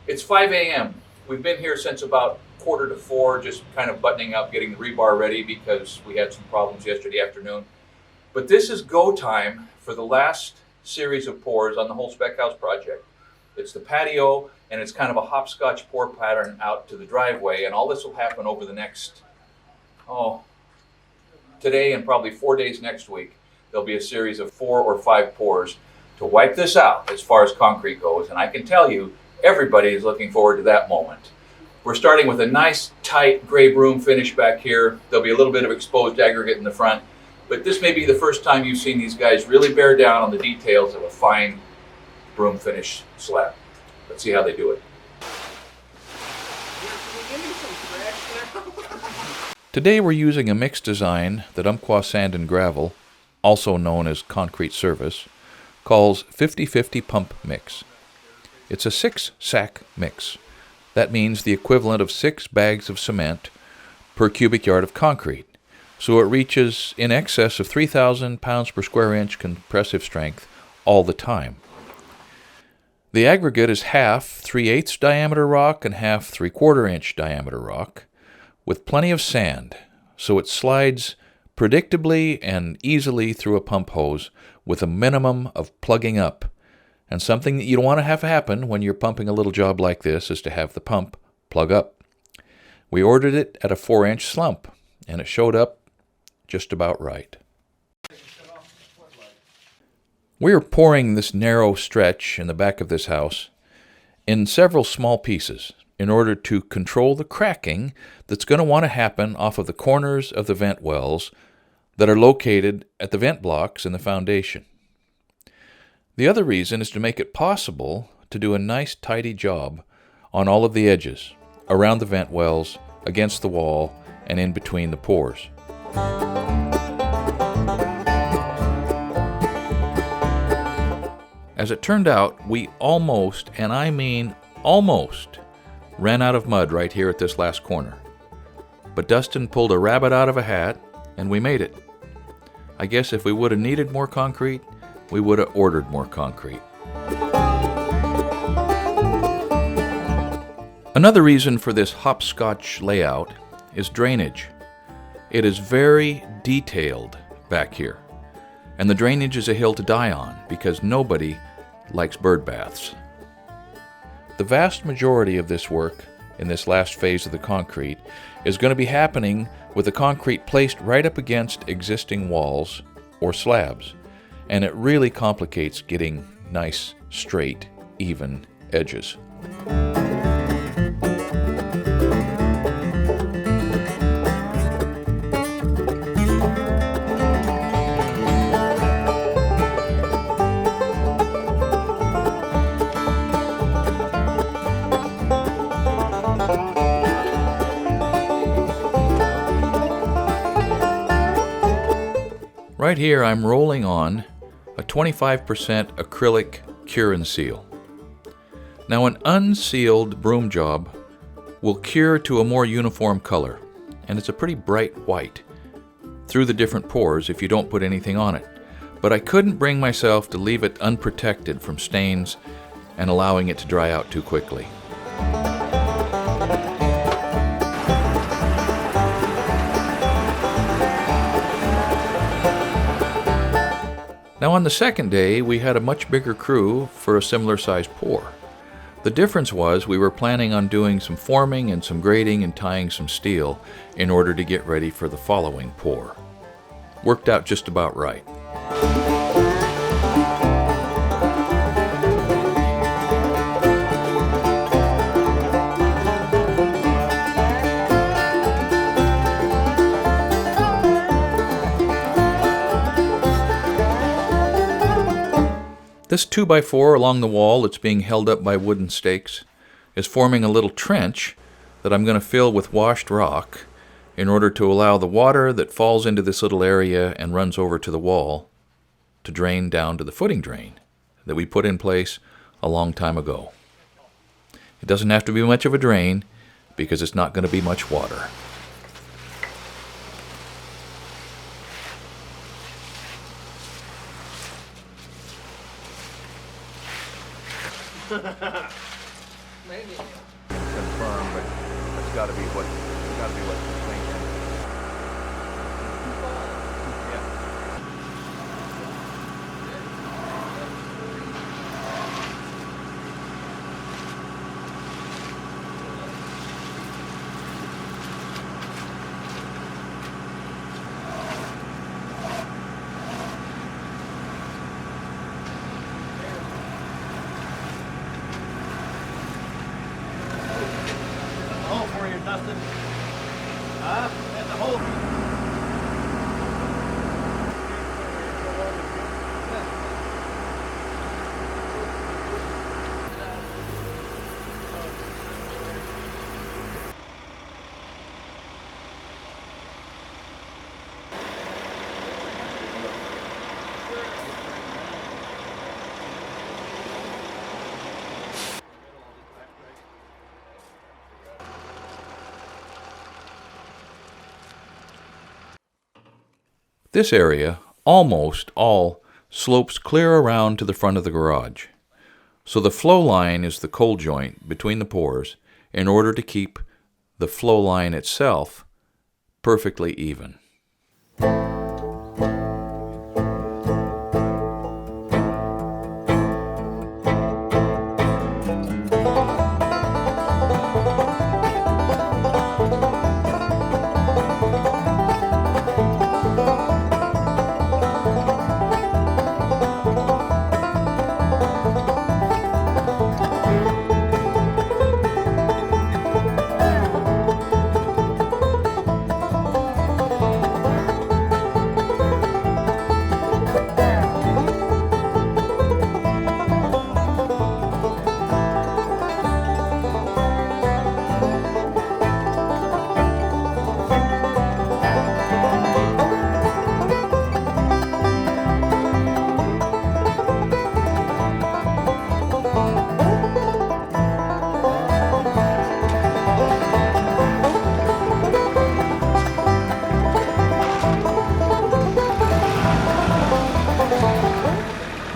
It's 5 a.m. We've been here since about 3:45, just kind of buttoning up, getting the rebar ready because we had some problems yesterday afternoon. But this is go time for the last series of pours on the whole spec house project. It's the patio, and it's kind of a hopscotch pour pattern out to the driveway, and all this will happen over the next, today and probably 4 days next week. There'll be a series of 4 or 5 pours to wipe this out as far as concrete goes, and I can tell you, everybody is looking forward to that moment. We're starting with a nice, tight gray broom finish back here. There'll be a little bit of exposed aggregate in the front, but this may be the first time you've seen these guys really bear down on the details of a fine broom finish slab. Let's see how they do it. Today we're using a mix design that Umpqua Sand and Gravel, also known as Concrete Service, calls 50-50 Pump Mix. It's a 6-sack mix. That means the equivalent of 6 bags of cement per cubic yard of concrete. So it reaches in excess of 3,000 pounds per square inch compressive strength all the time. The aggregate is half 3/8 diameter rock and half 3/4 inch diameter rock, with plenty of sand, so it slides predictably and easily through a pump hose with a minimum of plugging up. And something that you don't want to have happen when you're pumping a little job like this is to have the pump plug up. We ordered it at a 4-inch slump, and it showed up just about right. We are pouring this narrow stretch in the back of this house in several small pieces in order to control the cracking that's going to want to happen off of the corners of the vent wells that are located at the vent blocks in the foundation. The other reason is to make it possible to do a nice tidy job on all of the edges, around the vent wells, against the wall, and in between the pours. As it turned out, we almost, and I mean almost, ran out of mud right here at this last corner. But Dustin pulled a rabbit out of a hat, and we made it. I guess if we would have needed more concrete, we would have ordered more concrete. Another reason for this hopscotch layout is drainage. It is very detailed back here, and the drainage is a hill to die on because nobody likes bird baths. The vast majority of this work in this last phase of the concrete is going to be happening with the concrete placed right up against existing walls or slabs, and it really complicates getting nice, straight, even edges. Right here I'm rolling on a 25% acrylic cure and seal. Now an unsealed broom job will cure to a more uniform color, and it's a pretty bright white through the different pores if you don't put anything on it. But I couldn't bring myself to leave it unprotected from stains and allowing it to dry out too quickly. Now on the second day, we had a much bigger crew for a similar sized pour. The difference was we were planning on doing some forming and some grading and tying some steel in order to get ready for the following pour. Worked out just about right. This 2x4 along the wall that's being held up by wooden stakes is forming a little trench that I'm going to fill with washed rock in order to allow the water that falls into this little area and runs over to the wall to drain down to the footing drain that we put in place a long time ago. It doesn't have to be much of a drain because it's not going to be much water. confirm, but that's got to be what you're thinking. Hole for you, Dustin. That's a hole. This area almost all slopes clear around to the front of the garage. So the flow line is the cold joint between the pours in order to keep the flow line itself perfectly even.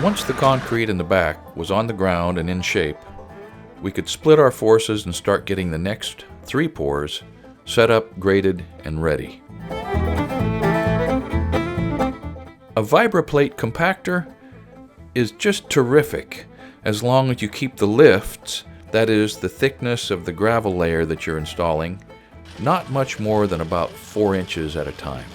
Once the concrete in the back was on the ground and in shape, we could split our forces and start getting the next 3 pours set up, graded, and ready. A VibraPlate compactor is just terrific as long as you keep the lifts, that is, the thickness of the gravel layer that you're installing, not much more than about 4 inches at a time.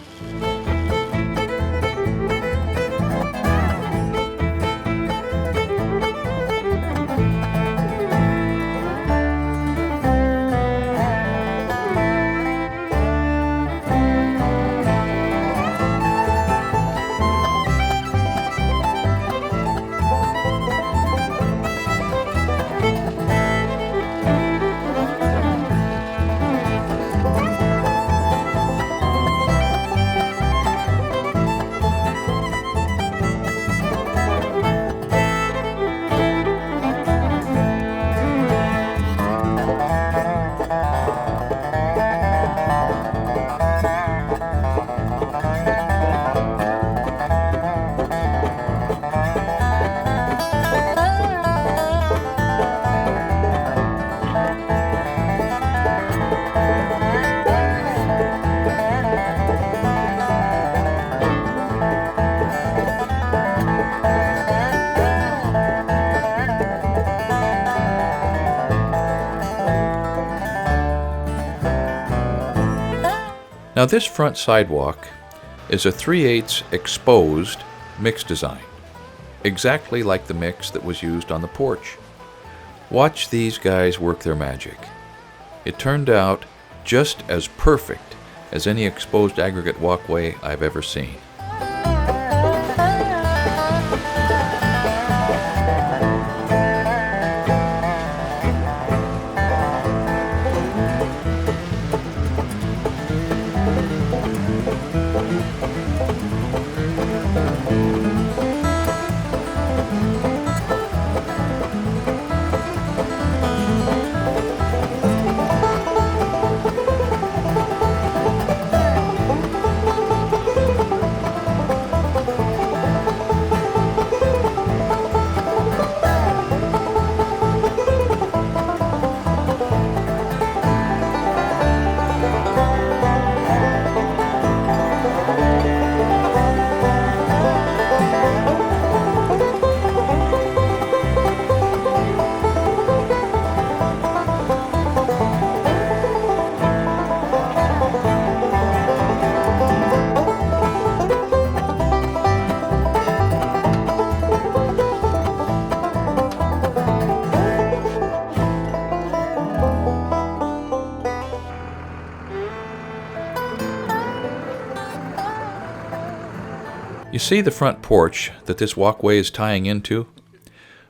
Now this front sidewalk is a 3/8 exposed mix design, exactly like the mix that was used on the porch. Watch these guys work their magic. It turned out just as perfect as any exposed aggregate walkway I've ever seen. You see the front porch that this walkway is tying into?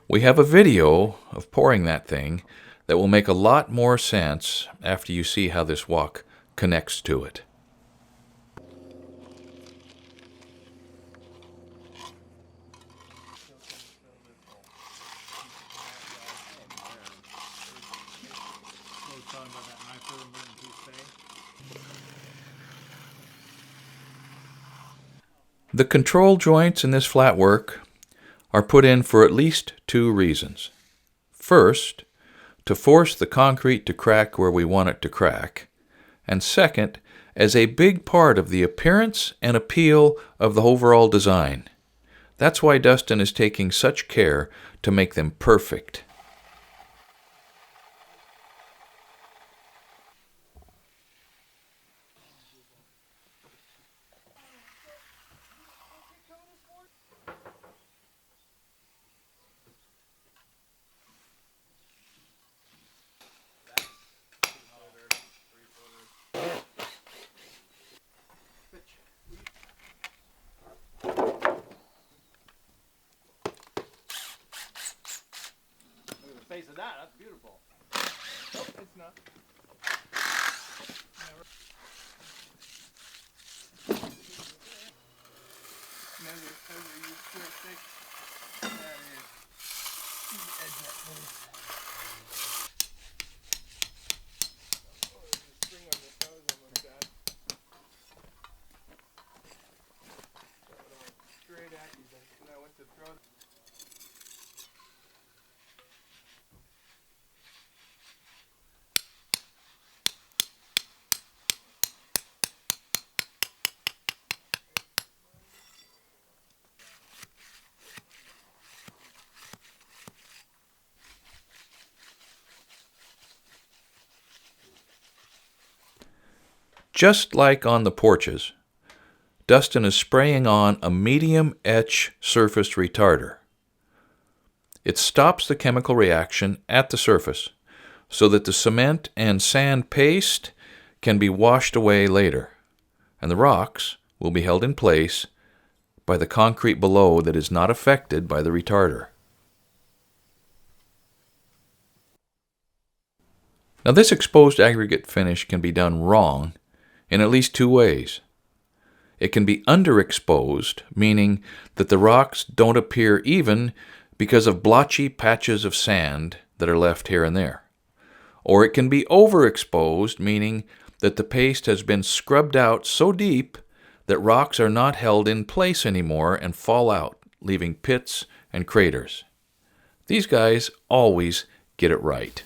We have a video of pouring that thing that will make a lot more sense after you see how this walk connects to it. The control joints in this flatwork are put in for at least two reasons. First, to force the concrete to crack where we want it to crack, and second, as a big part of the appearance and appeal of the overall design. That's why Dustin is taking such care to make them perfect. Face of that, that's beautiful. Nope, it's not. Just like on the porches, Dustin is spraying on a medium etch surface retarder. It stops the chemical reaction at the surface so that the cement and sand paste can be washed away later, and the rocks will be held in place by the concrete below that is not affected by the retarder. Now, this exposed aggregate finish can be done wrong in at least two ways. It can be underexposed, meaning that the rocks don't appear even because of blotchy patches of sand that are left here and there. Or it can be overexposed, meaning that the paste has been scrubbed out so deep that rocks are not held in place anymore and fall out, leaving pits and craters. These guys always get it right.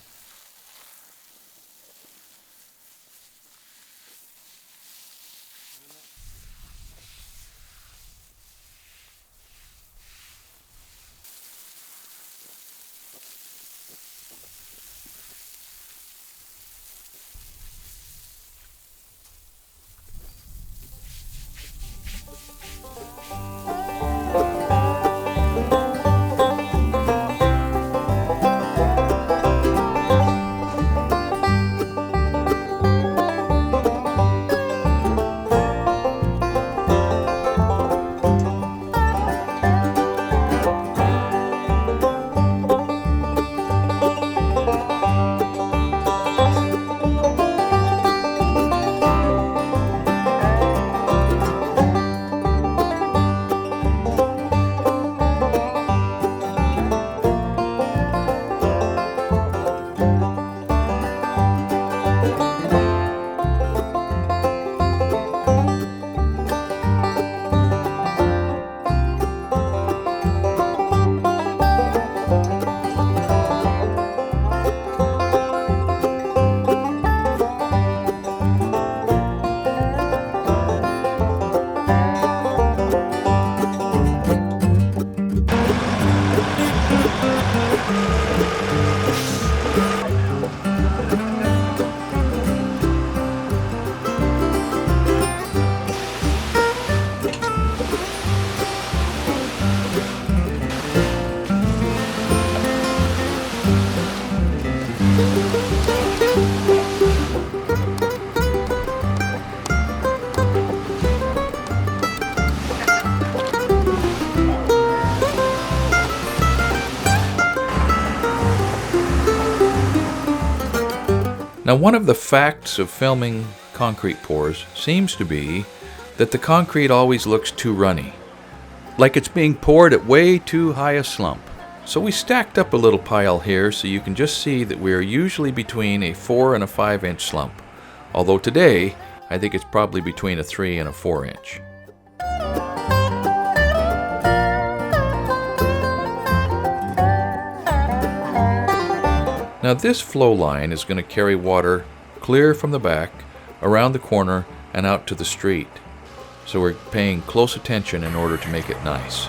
Now, one of the facts of filming concrete pours seems to be that the concrete always looks too runny, like it's being poured at way too high a slump. So we stacked up a little pile here so you can just see that we are usually between a 4 and a 5 inch slump, although today I think it's probably between a 3 and a 4 inch. Now this flow line is going to carry water clear from the back, around the corner, and out to the street. So we're paying close attention in order to make it nice.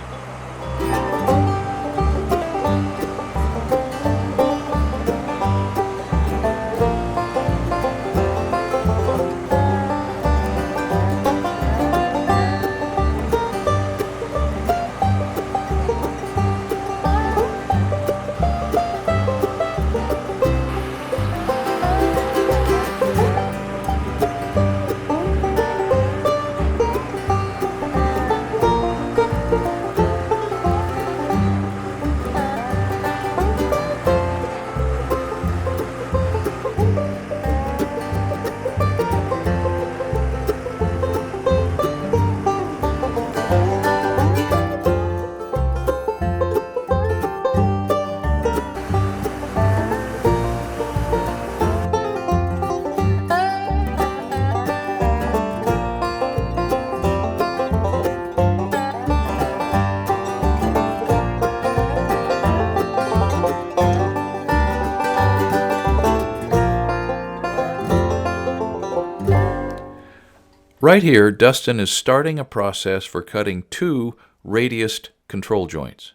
Right here, Dustin is starting a process for cutting 2 radiused control joints.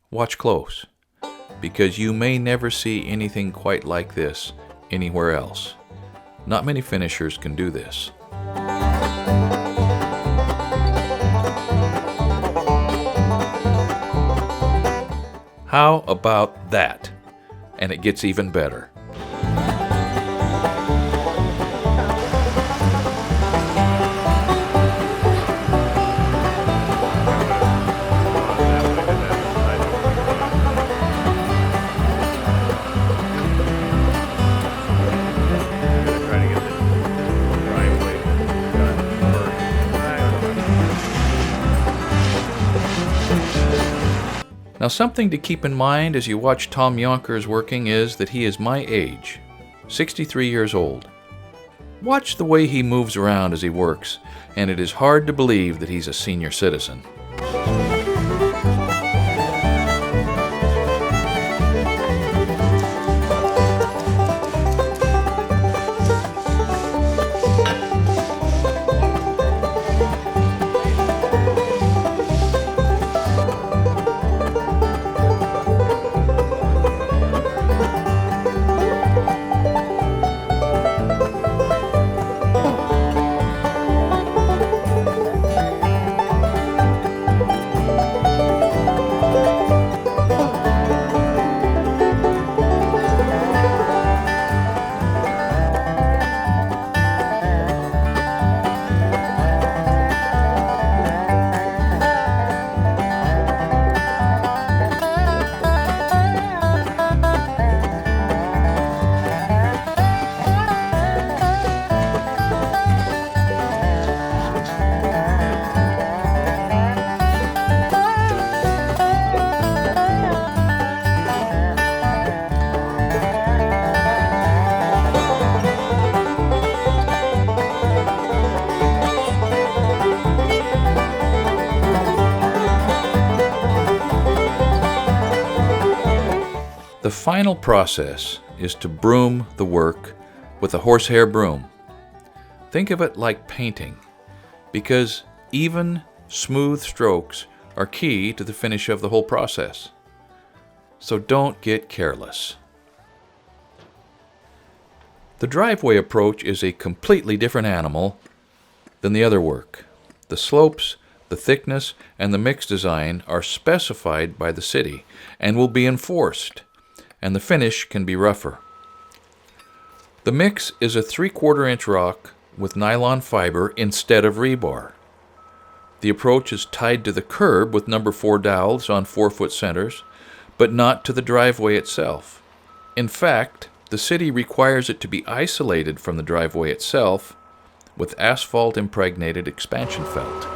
Watch close, because you may never see anything quite like this anywhere else. Not many finishers can do this. How about that? And it gets even better. Now, something to keep in mind as you watch Tom Yonkers working is that he is my age, 63 years old. Watch the way he moves around as he works, and it is hard to believe that he's a senior citizen. The final process is to broom the work with a horsehair broom. Think of it like painting, because even, smooth strokes are key to the finish of the whole process. So don't get careless. The driveway approach is a completely different animal than the other work. The slopes, the thickness, and the mix design are specified by the city and will be enforced, and the finish can be rougher. The mix is a 3/4 inch rock with nylon fiber instead of rebar. The approach is tied to the curb with number 4 dowels on 4-foot centers, but not to the driveway itself. In fact, the city requires it to be isolated from the driveway itself with asphalt-impregnated expansion felt.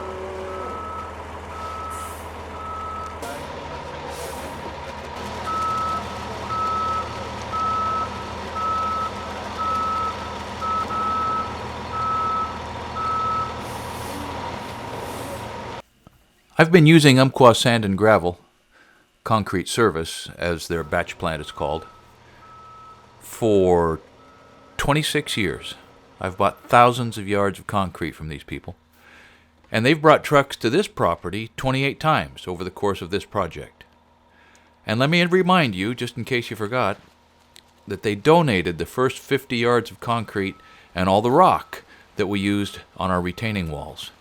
I've been using Umpqua Sand and Gravel, Concrete Service, as their batch plant is called, for 26 years. I've bought thousands of yards of concrete from these people, and they've brought trucks to this property 28 times over the course of this project. And let me remind you, just in case you forgot, that they donated the first 50 yards of concrete and all the rock that we used on our retaining walls.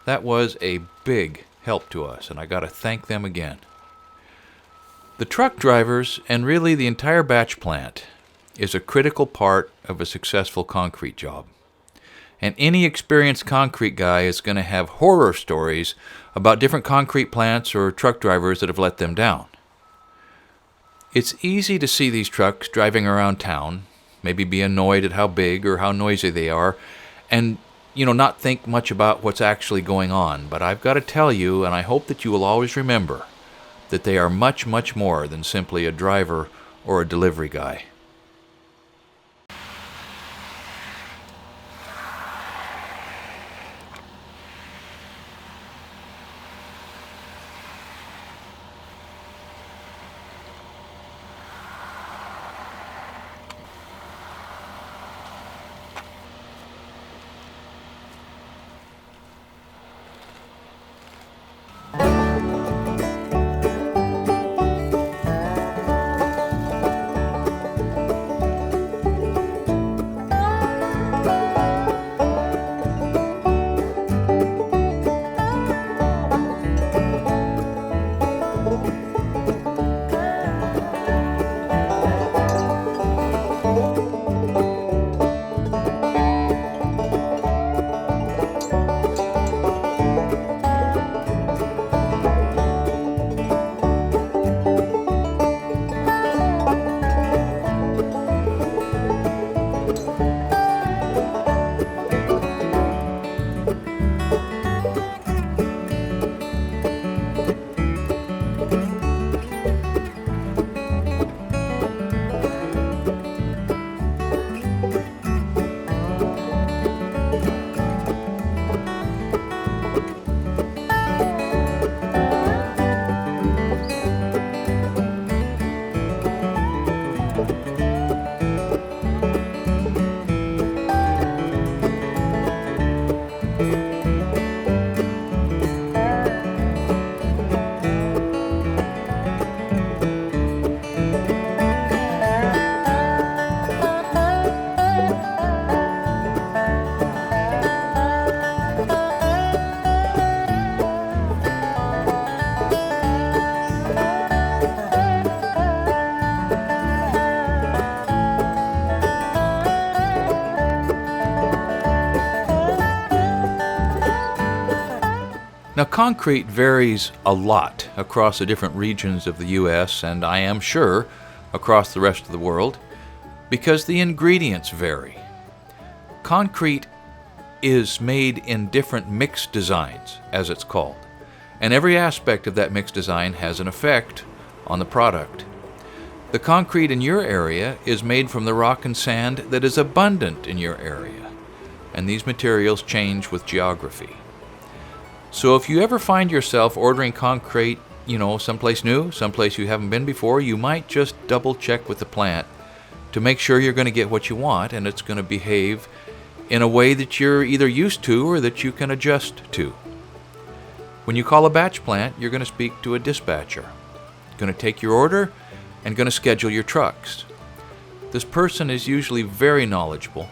That was a big help to us, and I got to thank them again. The truck drivers, and really the entire batch plant, is a critical part of a successful concrete job. And any experienced concrete guy is going to have horror stories about different concrete plants or truck drivers that have let them down. It's easy to see these trucks driving around town, maybe be annoyed at how big or how noisy they are, and not think much about what's actually going on. But I've got to tell you, and I hope that you will always remember, that they are much, much more than simply a driver or a delivery guy. Now, concrete varies a lot across the different regions of the U.S., and I am sure across the rest of the world, because the ingredients vary. Concrete is made in different mix designs, as it's called, and every aspect of that mix design has an effect on the product. The concrete in your area is made from the rock and sand that is abundant in your area, and these materials change with geography. So if you ever find yourself ordering concrete, someplace new, someplace you haven't been before, you might just double check with the plant to make sure you're going to get what you want and it's going to behave in a way that you're either used to or that you can adjust to. When you call a batch plant, you're going to speak to a dispatcher, going to take your order, and going to schedule your trucks. This person is usually very knowledgeable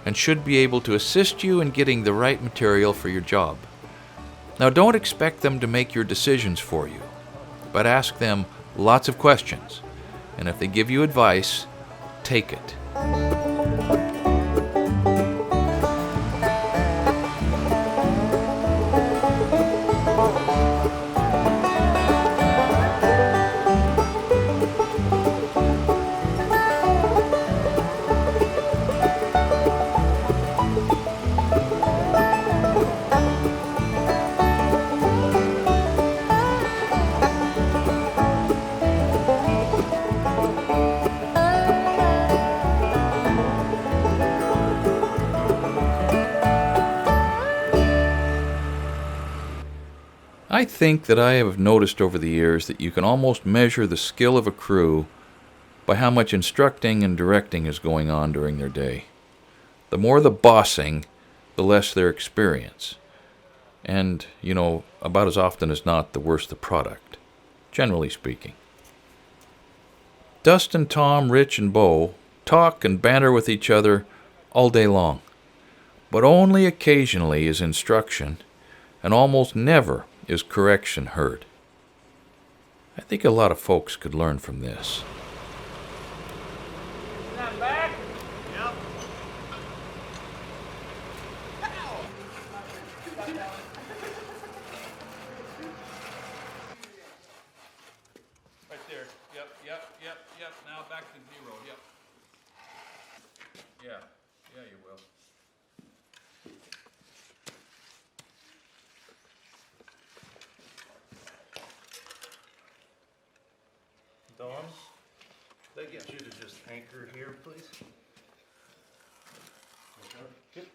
and should be able to assist you in getting the right material for your job. Now, don't expect them to make your decisions for you, but ask them lots of questions, and if they give you advice, take it. I think that I have noticed over the years that you can almost measure the skill of a crew by how much instructing and directing is going on during their day. The more the bossing, the less their experience. And, about as often as not, the worse the product, generally speaking. Dustin, Tom, Rich, and Bo talk and banter with each other all day long, but only occasionally is instruction, and almost never is correction heard. I think a lot of folks could learn from this. Stand back. Yep. Right there. Yep. Now back to 0. Yep. Yeah, you will. Don, could I get you to just anchor here, please? Yep.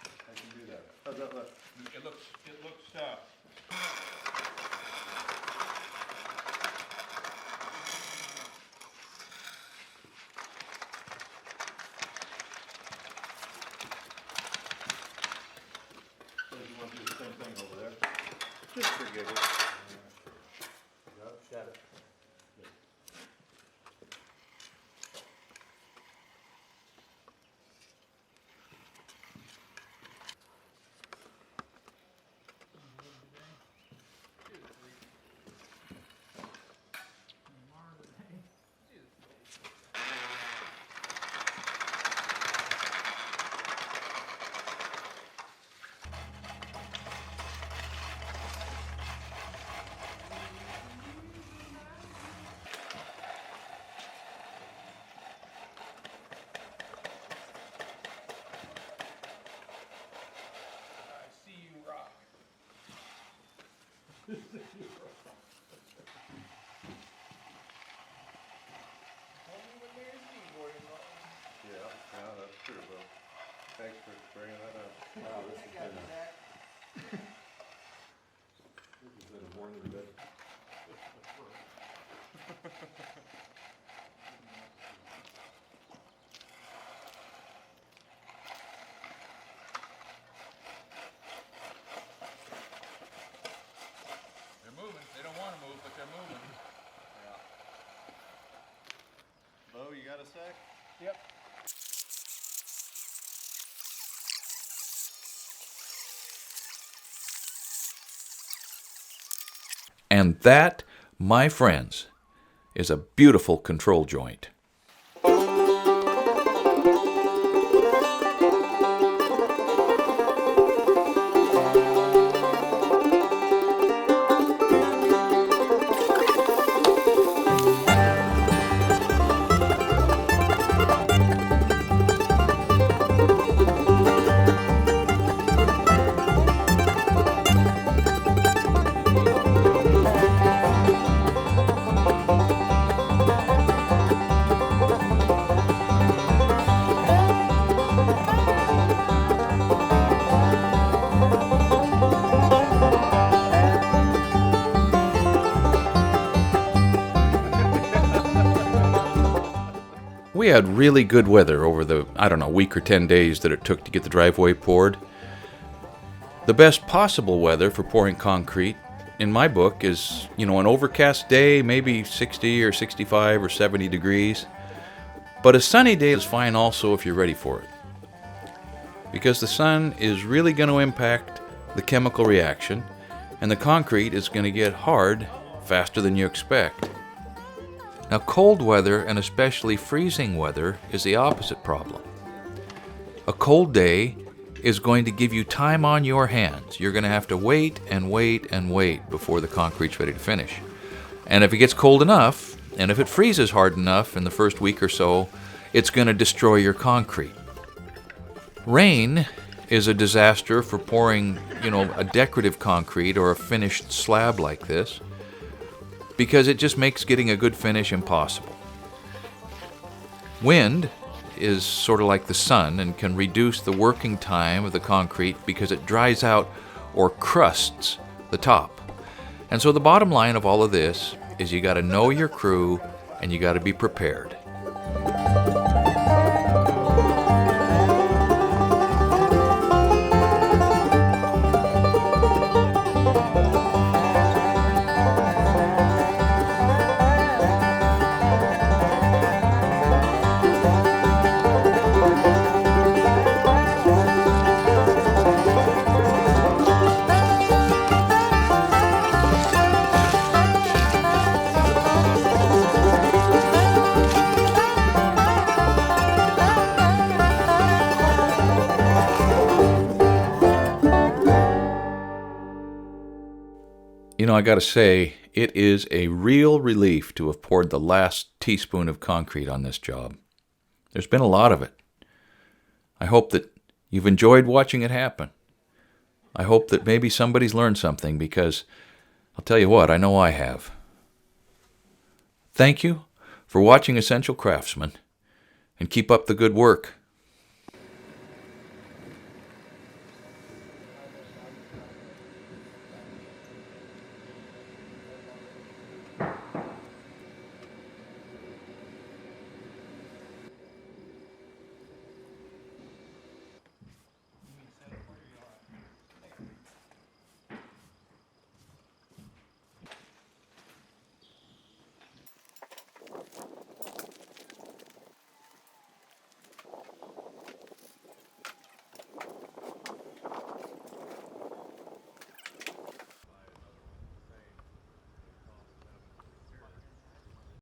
I can do that. How's that look? It looks So you want to do the same thing over there? Just forget it. Got it. Yeah, that's true, Bill. Thanks for bringing that up. Wow, this has been a morning today. They're moving. They don't want to move, but they're moving. Bo, you got a sec? Yep. And that, my friends, is a beautiful control joint. We had really good weather over the, week or 10 days that it took to get the driveway poured. The best possible weather for pouring concrete, in my book, is, an overcast day, maybe 60 or 65 or 70 degrees. But a sunny day is fine also if you're ready for it. Because the sun is really going to impact the chemical reaction, and the concrete is going to get hard faster than you expect. Now, cold weather, and especially freezing weather, is the opposite problem. A cold day is going to give you time on your hands. You're going to have to wait and wait and wait before the concrete's ready to finish. And if it gets cold enough, and if it freezes hard enough in the first week or so, it's going to destroy your concrete. Rain is a disaster for pouring, a decorative concrete or a finished slab like this, because it just makes getting a good finish impossible. Wind is sort of like the sun and can reduce the working time of the concrete because it dries out or crusts the top. And so the bottom line of all of this is you got to know your crew and you got to be prepared. You know, I got to say, it is a real relief to have poured the last teaspoon of concrete on this job. There's been a lot of it. I hope that you've enjoyed watching it happen. I hope that maybe somebody's learned something, because I'll tell you what, I know I have. Thank you for watching Essential Craftsman, and keep up the good work.